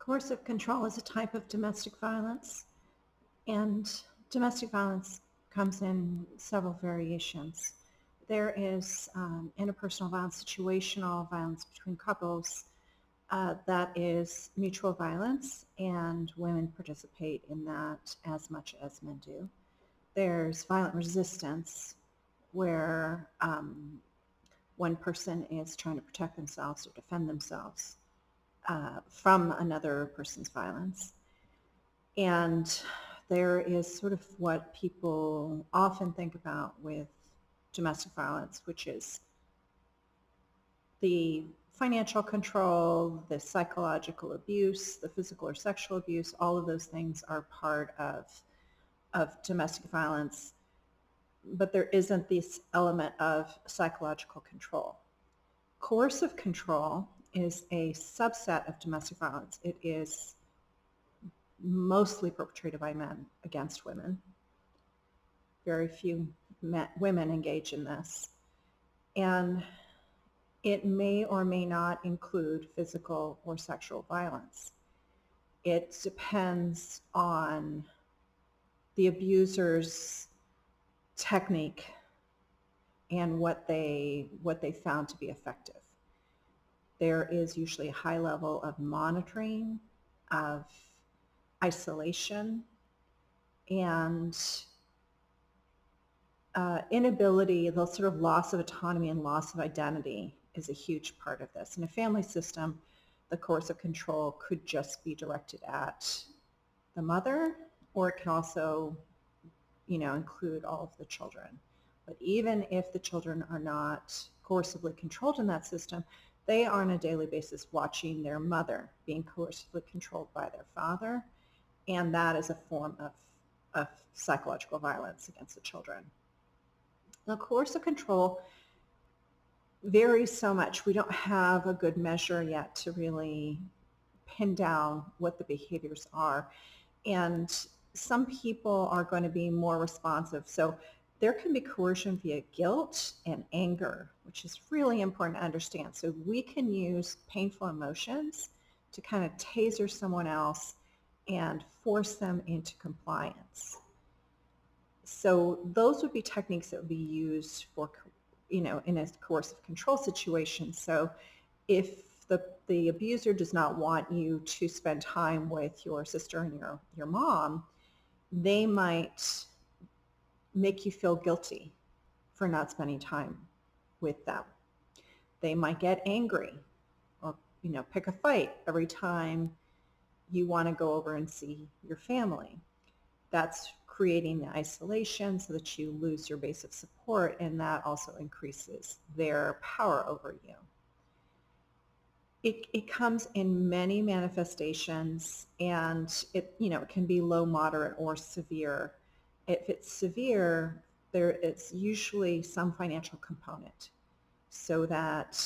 Coercive control is a type of domestic violence, and domestic violence comes in several variations. There is interpersonal violence, situational violence between couples, that is mutual violence, and women participate in that as much as men do. There's violent resistance, where one person is trying to protect themselves or defend themselves from another person's violence. And there is sort of what people often think about with domestic violence, which is the financial control, the psychological abuse, the physical or sexual abuse. All of those things are part of domestic violence, but there isn't this element of psychological control. Coercive control is a subset of domestic violence. It is mostly perpetrated by men against women. Very few women engage in this. And it may or may not include physical or sexual violence. It depends on the abuser's technique and what they found to be effective. There is usually a high level of monitoring, of isolation, and inability, the sort of loss of autonomy and loss of identity is a huge part of this. In a family system, the coercive control could just be directed at the mother, or it can also, include all of the children. But even if the children are not coercively controlled in that system, they are on a daily basis watching their mother being coercively controlled by their father, and that is a form of psychological violence against the children. Now, coercive control varies so much. We don't have a good measure yet to really pin down what the behaviors are. And some people are going to be more responsive. So there can be coercion via guilt and anger, which is really important to understand. So we can use painful emotions to kind of taser someone else and force them into compliance. So those would be techniques that would be used for, in a coercive control situation. So if the abuser does not want you to spend time with your sister and your mom, they might make you feel guilty for not spending time with them. They might get angry or, pick a fight every time you want to go over and see your family. That's creating the isolation so that you lose your base of support, and that also increases their power over you. It comes in many manifestations, and it can be low, moderate, or severe. If it's severe, it's usually some financial component, so that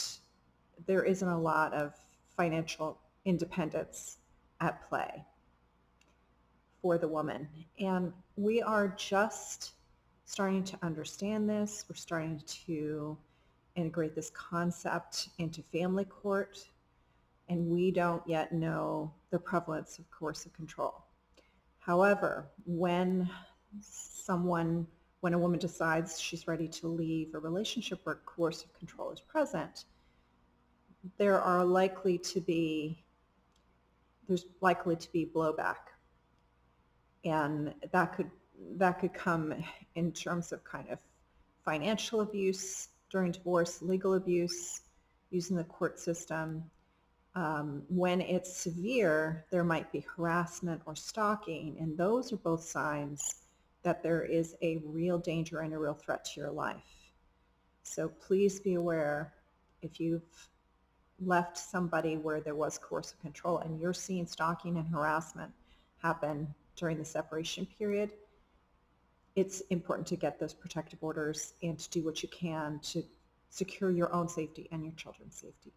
there isn't a lot of financial independence at play for the woman. And we are just starting to understand this. We're starting to integrate this concept into family court, and we don't yet know the prevalence of coercive control. However, when a woman decides she's ready to leave a relationship where coercive control is present, there's likely to be blowback. And that could come in terms of kind of financial abuse during divorce, legal abuse, using the court system. When it's severe, there might be harassment or stalking, and those are both signs that there is a real danger and a real threat to your life. So please be aware, if you've left somebody where there was coercive control and you're seeing stalking and harassment happen during the separation period, it's important to get those protective orders and to do what you can to secure your own safety and your children's safety.